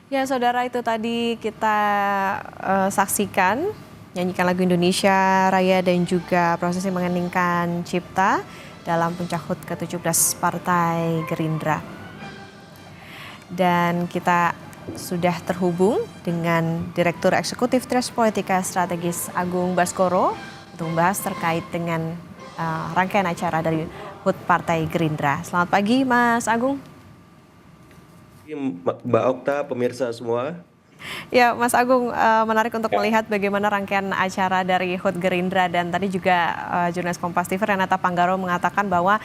Ya, saudara, itu tadi kita saksikan nyanyikan lagu Indonesia Raya dan juga prosesi mengeningkan cipta dalam puncak HUT ke-17 Partai Gerindra. Dan kita sudah terhubung dengan Direktur Eksekutif Tres Politika Strategis Agung Baskoro untuk membahas terkait dengan rangkaian acara dari HUT Partai Gerindra. Selamat pagi, Mas Agung. Mbak Okta, pemirsa semua. Ya, Mas Agung, menarik untuk melihat bagaimana rangkaian acara dari HUT Gerindra, dan tadi juga jurnalis Kompas TV Renata Panggaro mengatakan bahwa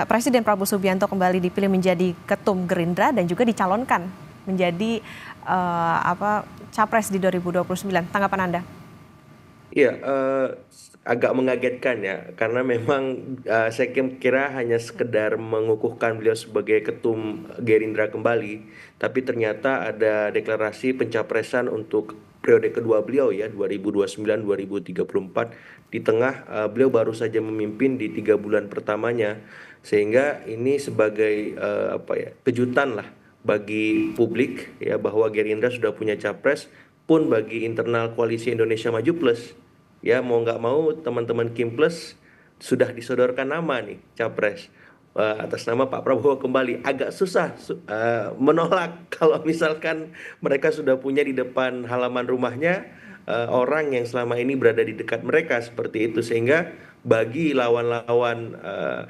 Presiden Prabowo Subianto kembali dipilih menjadi ketum Gerindra dan juga dicalonkan menjadi capres di 2029. Tanggapan Anda? Iya, agak mengagetkan ya, karena memang saya kira hanya sekedar mengukuhkan beliau sebagai ketum Gerindra kembali, tapi ternyata ada deklarasi pencapresan untuk periode kedua beliau ya, 2029-2034. Di tengah beliau baru saja memimpin di 3 bulan pertamanya, sehingga ini sebagai kejutan lah bagi publik ya, bahwa Gerindra sudah punya capres, pun bagi internal koalisi Indonesia Maju Plus. Ya mau nggak mau teman-teman Kim Plus sudah disodorkan nama nih capres atas nama Pak Prabowo kembali. Agak susah menolak kalau misalkan mereka sudah punya di depan halaman rumahnya orang yang selama ini berada di dekat mereka seperti itu, sehingga bagi lawan-lawan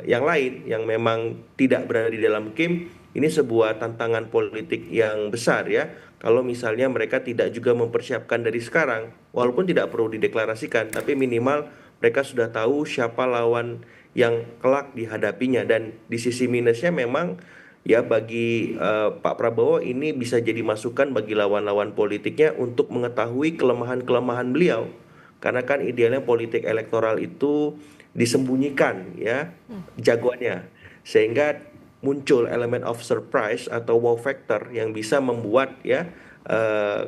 yang lain yang memang tidak berada di dalam Kim, ini sebuah tantangan politik yang besar ya. Kalau misalnya mereka tidak juga mempersiapkan dari sekarang, walaupun tidak perlu dideklarasikan, tapi minimal mereka sudah tahu siapa lawan yang kelak dihadapinya. Dan di sisi minusnya memang ya, bagi Pak Prabowo ini bisa jadi masukan bagi lawan-lawan politiknya untuk mengetahui kelemahan-kelemahan beliau. Karena kan idealnya politik elektoral itu disembunyikan ya jagoannya. Sehingga muncul elemen of surprise atau wow factor yang bisa membuat ya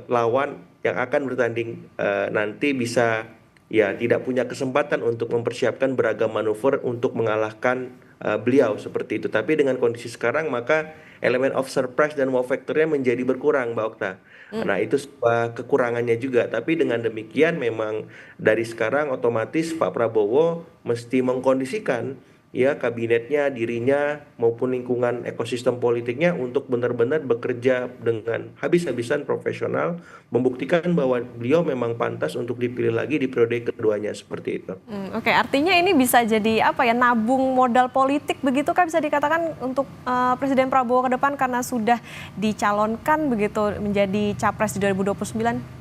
lawan yang akan bertanding nanti bisa ya tidak punya kesempatan untuk mempersiapkan beragam manuver untuk mengalahkan beliau seperti itu. Tapi dengan kondisi sekarang maka elemen of surprise dan wow factornya menjadi berkurang, Mbak Okta. Nah, itu sebuah kekurangannya juga. Tapi dengan demikian memang dari sekarang otomatis Pak Prabowo mesti mengkondisikan ya kabinetnya, dirinya maupun lingkungan ekosistem politiknya untuk benar-benar bekerja dengan habis-habisan profesional, membuktikan bahwa beliau memang pantas untuk dipilih lagi di periode keduanya seperti itu. Oke, artinya ini bisa jadi apa ya, nabung modal politik begitu kan bisa dikatakan untuk Presiden Prabowo ke depan karena sudah dicalonkan begitu menjadi capres di 2029.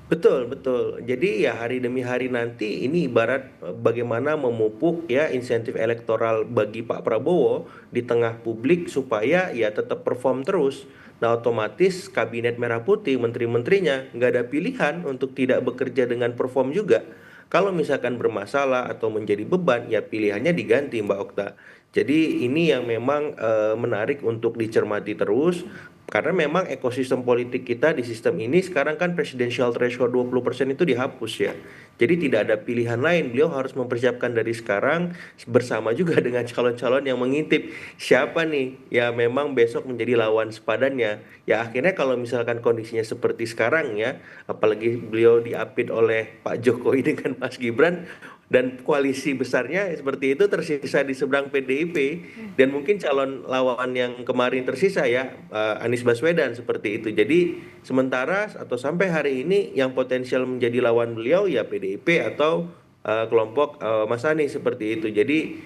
Betul, betul. Jadi ya hari demi hari nanti ini ibarat bagaimana memupuk ya insentif elektoral bagi Pak Prabowo di tengah publik supaya ya tetap perform terus. Nah, otomatis kabinet merah putih, menteri-menterinya nggak ada pilihan untuk tidak bekerja dengan perform juga. Kalau misalkan bermasalah atau menjadi beban, ya pilihannya diganti, Mbak Okta. Jadi ini yang memang menarik untuk dicermati terus. Karena memang ekosistem politik kita di sistem ini sekarang kan presidensial threshold 20% itu dihapus ya. Jadi tidak ada pilihan lain. Beliau harus mempersiapkan dari sekarang bersama juga dengan calon-calon yang mengintip siapa nih ya memang besok menjadi lawan sepadannya. Ya akhirnya kalau misalkan kondisinya seperti sekarang ya, apalagi beliau diapit oleh Pak Jokowi dengan Mas Gibran, dan koalisi besarnya seperti itu tersisa di seberang PDIP, dan mungkin calon lawan yang kemarin tersisa ya Anies Baswedan seperti itu. Jadi sementara atau sampai hari ini yang potensial menjadi lawan beliau ya PDIP atau kelompok Mas Anies seperti itu. Jadi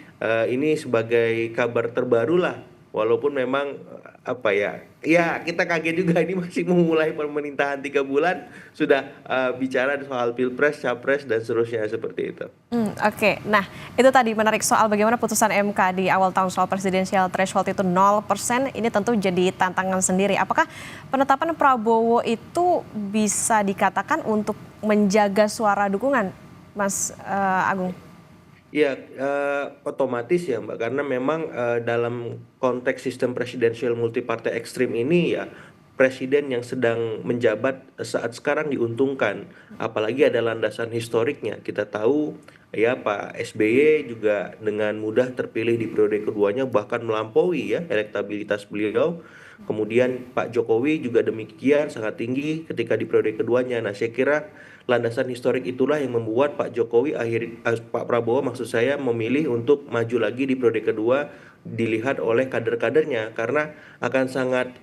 ini sebagai kabar terbaru lah. Walaupun memang ya kita kaget juga, ini masih memulai pemerintahan 3 bulan sudah bicara soal pilpres, capres dan seterusnya seperti itu. Oke, nah itu tadi menarik soal bagaimana putusan MK di awal tahun soal presidensial threshold itu 0%, ini tentu jadi tantangan sendiri. Apakah penetapan Prabowo itu bisa dikatakan untuk menjaga suara dukungan, Mas Agung? Ya, otomatis ya Mbak, karena memang dalam konteks sistem presidensial multipartai ekstrim ini ya, presiden yang sedang menjabat saat sekarang diuntungkan, apalagi ada landasan historiknya. Kita tahu ya Pak SBY juga dengan mudah terpilih di periode keduanya, bahkan melampaui ya elektabilitas beliau. Kemudian Pak Jokowi juga demikian sangat tinggi ketika di periode keduanya. Nah, saya kira landasan historik itulah yang membuat Pak Prabowo maksud saya memilih untuk maju lagi di periode kedua dilihat oleh kader-kadernya karena akan sangat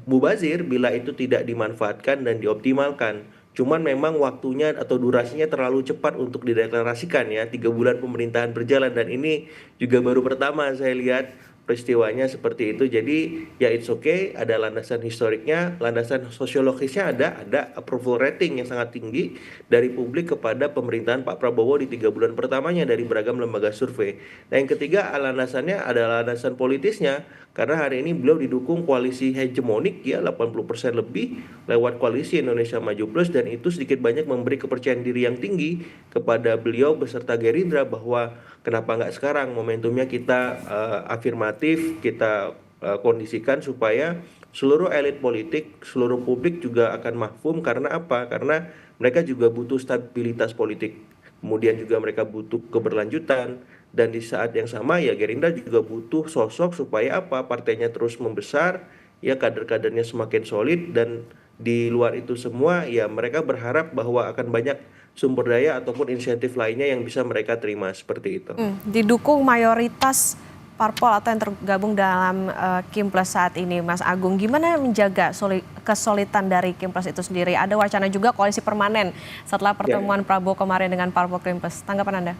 mubazir bila itu tidak dimanfaatkan dan dioptimalkan. Cuman memang waktunya atau durasinya terlalu cepat untuk dideklarasikan ya. 3 bulan pemerintahan berjalan dan ini juga baru pertama saya lihat peristiwanya seperti itu. Jadi ya it's okay, ada landasan historiknya, landasan sosiologisnya ada approval rating yang sangat tinggi dari publik kepada pemerintahan Pak Prabowo di 3 bulan pertamanya dari beragam lembaga survei. Nah yang ketiga landasannya adalah landasan politisnya karena hari ini beliau didukung koalisi hegemonik ya 80% lebih lewat koalisi Indonesia Maju Plus dan itu sedikit banyak memberi kepercayaan diri yang tinggi kepada beliau beserta Gerindra bahwa kenapa nggak sekarang momentumnya kita afirmatif, kita kondisikan supaya seluruh elit politik, seluruh publik juga akan mahfum karena apa? Karena mereka juga butuh stabilitas politik. Kemudian juga mereka butuh keberlanjutan dan di saat yang sama ya Gerindra juga butuh sosok supaya apa? Partainya terus membesar, ya kader-kadernya semakin solid dan di luar itu semua ya mereka berharap bahwa akan banyak sumber daya ataupun insentif lainnya yang bisa mereka terima seperti itu. Didukung mayoritas parpol atau yang tergabung dalam Kimples saat ini, Mas Agung. Gimana menjaga kesolidan dari Kimples itu sendiri? Ada wacana juga koalisi permanen setelah Ya. pertemuan Prabowo kemarin dengan parpol Kimples. Tanggapan Anda?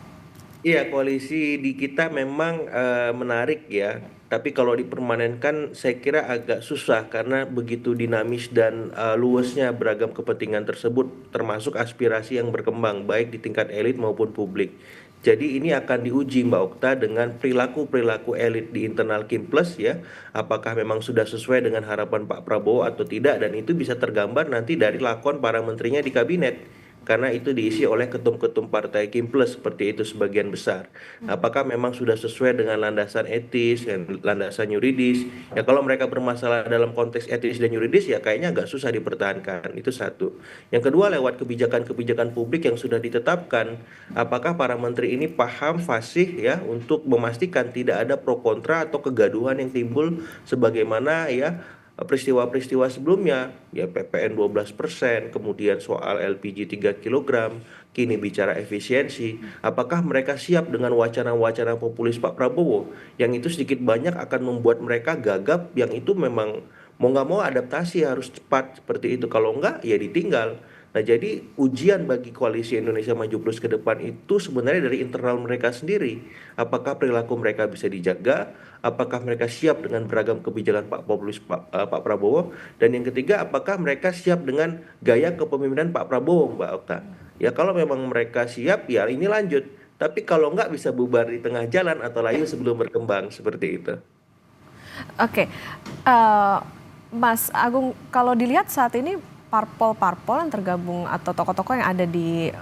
Iya, koalisi di kita memang menarik ya. Tapi kalau dipermanenkan saya kira agak susah karena begitu dinamis dan luasnya beragam kepentingan tersebut termasuk aspirasi yang berkembang baik di tingkat elit maupun publik. Jadi ini akan diuji Mbak Okta dengan perilaku-perilaku elit di internal Kimples ya. Apakah memang sudah sesuai dengan harapan Pak Prabowo atau tidak dan itu bisa tergambar nanti dari lakon para menterinya di kabinet karena itu diisi oleh ketum-ketum partai Kimples seperti itu sebagian besar. Apakah memang sudah sesuai dengan landasan etis dan landasan yuridis? Ya kalau mereka bermasalah dalam konteks etis dan yuridis ya kayaknya agak susah dipertahankan. Itu satu. Yang kedua lewat kebijakan-kebijakan publik yang sudah ditetapkan, apakah para menteri ini paham fasih ya untuk memastikan tidak ada pro kontra atau kegaduhan yang timbul sebagaimana ya peristiwa-peristiwa sebelumnya, ya PPN 12%, kemudian soal LPG 3 kilogram, kini bicara efisiensi. Apakah mereka siap dengan wacana-wacana populis Pak Prabowo yang itu sedikit banyak akan membuat mereka gagap, yang itu memang mau nggak mau adaptasi harus cepat seperti itu. Kalau enggak, ya ditinggal. Nah, jadi ujian bagi koalisi Indonesia Maju Plus ke depan itu sebenarnya dari internal mereka sendiri. Apakah perilaku mereka bisa dijaga? Apakah mereka siap dengan beragam kebijakan Pak Prabowo? Dan yang ketiga, apakah mereka siap dengan gaya kepemimpinan Pak Prabowo, Mbak Okta? Ya kalau memang mereka siap, ya ini lanjut. Tapi kalau nggak bisa bubar di tengah jalan atau layu sebelum berkembang, seperti itu. Oke, Mas Agung, kalau dilihat saat ini parpol-parpol yang tergabung atau tokoh-tokoh yang ada di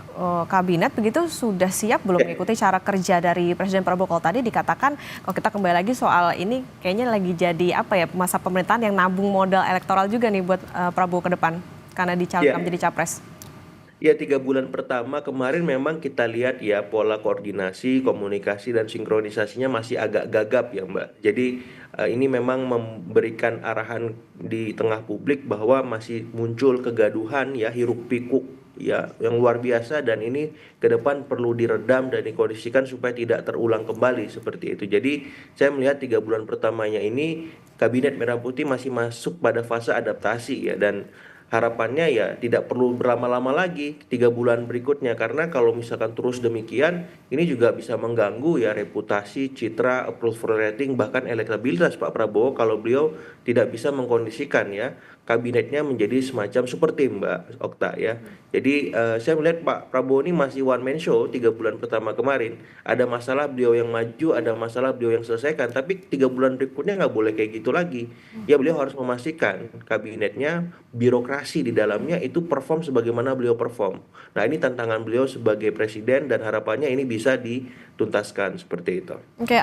kabinet begitu sudah siap belum Ya. mengikuti cara kerja dari Presiden Prabowo? Kalau tadi dikatakan kalau kita kembali lagi soal ini kayaknya lagi jadi apa ya masa pemerintahan yang nabung modal elektoral juga nih buat Prabowo ke depan karena dicalonkan Ya. menjadi capres. Ya 3 bulan pertama kemarin memang kita lihat ya pola koordinasi, komunikasi dan sinkronisasinya masih agak gagap ya Mbak. Jadi ini memang memberikan arahan di tengah publik bahwa masih muncul kegaduhan ya hiruk pikuk ya yang luar biasa dan ini ke depan perlu diredam dan dikondisikan supaya tidak terulang kembali seperti itu. Jadi saya melihat 3 bulan pertamanya ini Kabinet Merah Putih masih masuk pada fase adaptasi ya dan harapannya ya tidak perlu berlama-lama lagi 3 bulan berikutnya karena kalau misalkan terus demikian ini juga bisa mengganggu ya reputasi, citra, approval rating bahkan elektabilitas Pak Prabowo kalau beliau tidak bisa mengkondisikan ya kabinetnya menjadi semacam super team Mbak Okta ya. Jadi saya melihat Pak Prabowo ini masih one man show 3 bulan pertama kemarin. Ada masalah beliau yang maju, ada masalah beliau yang selesaikan. Tapi 3 bulan berikutnya nggak boleh kayak gitu lagi. Ya beliau harus memastikan kabinetnya, birokrasi di dalamnya itu perform sebagaimana beliau perform. Nah ini tantangan beliau sebagai presiden dan harapannya ini bisa tuntaskan seperti itu. Oke,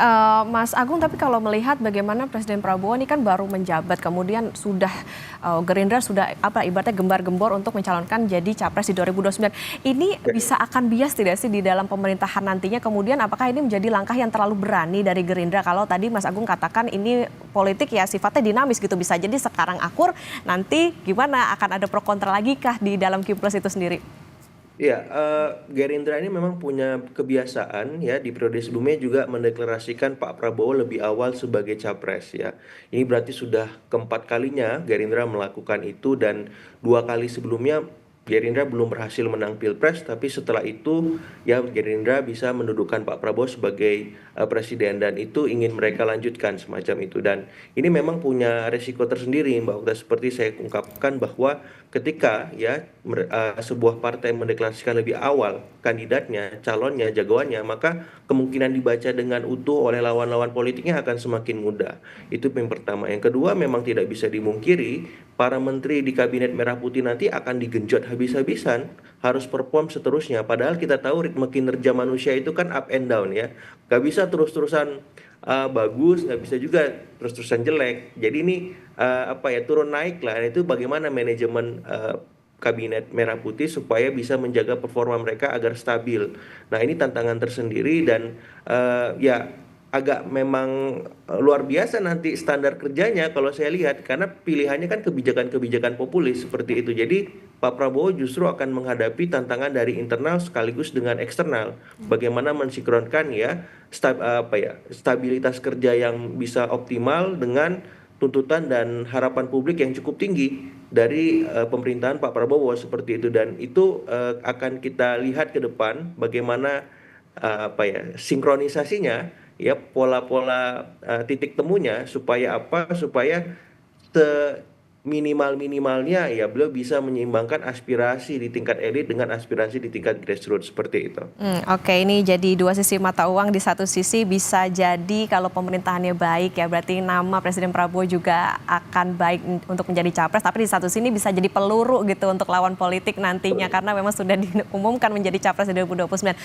Mas Agung, tapi kalau melihat bagaimana Presiden Prabowo ini kan baru menjabat, kemudian sudah Gerindra sudah ibaratnya gembar-gembor untuk mencalonkan jadi capres di 2029. Ini bisa akan bias tidak sih di dalam pemerintahan nantinya? Kemudian apakah ini menjadi langkah yang terlalu berani dari Gerindra? Kalau tadi Mas Agung katakan ini politik ya sifatnya dinamis gitu, bisa jadi sekarang akur, nanti gimana akan ada pro kontra lagi kah di dalam Kipres itu sendiri? Ya, Gerindra ini memang punya kebiasaan ya di periode sebelumnya juga mendeklarasikan Pak Prabowo lebih awal sebagai capres ya. Ini berarti sudah keempat kalinya Gerindra melakukan itu dan 2 kali sebelumnya Gerindra belum berhasil menang Pilpres, tapi setelah itu ya Gerindra bisa mendudukan Pak Prabowo sebagai presiden dan itu ingin mereka lanjutkan semacam itu dan ini memang punya resiko tersendiri Mbak Okta seperti saya ungkapkan bahwa ketika ya sebuah partai mendeklarasikan lebih awal kandidatnya, calonnya, jagoannya, maka kemungkinan dibaca dengan utuh oleh lawan-lawan politiknya akan semakin mudah. Itu yang pertama. Yang kedua, memang tidak bisa dimungkiri para menteri di kabinet merah putih nanti akan digenjot habis-habisan, harus perform seterusnya. Padahal kita tahu ritme kinerja manusia itu kan up and down ya. Gak bisa terus-terusan bagus, nggak bisa juga terus-terusan jelek. Jadi ini turun naik lah. Itu bagaimana manajemen kabinet merah putih supaya bisa menjaga performa mereka agar stabil. Nah ini tantangan tersendiri dan ya agak memang luar biasa nanti standar kerjanya kalau saya lihat karena pilihannya kan kebijakan-kebijakan populis seperti itu. Jadi Pak Prabowo justru akan menghadapi tantangan dari internal sekaligus dengan eksternal. Bagaimana mensinkronkan ya stabilitas kerja yang bisa optimal dengan tuntutan dan harapan publik yang cukup tinggi dari pemerintahan Pak Prabowo seperti itu dan itu akan kita lihat ke depan bagaimana sinkronisasinya ya pola-pola titik temunya supaya supaya minimalnya ya beliau bisa menyeimbangkan aspirasi di tingkat elit dengan aspirasi di tingkat grassroots seperti itu. Oke, ini jadi dua sisi mata uang. Di satu sisi bisa jadi kalau pemerintahannya baik ya berarti nama Presiden Prabowo juga akan baik untuk menjadi capres. Tapi di satu sini bisa jadi peluru gitu untuk lawan politik nantinya karena memang sudah diumumkan menjadi capres di 2029.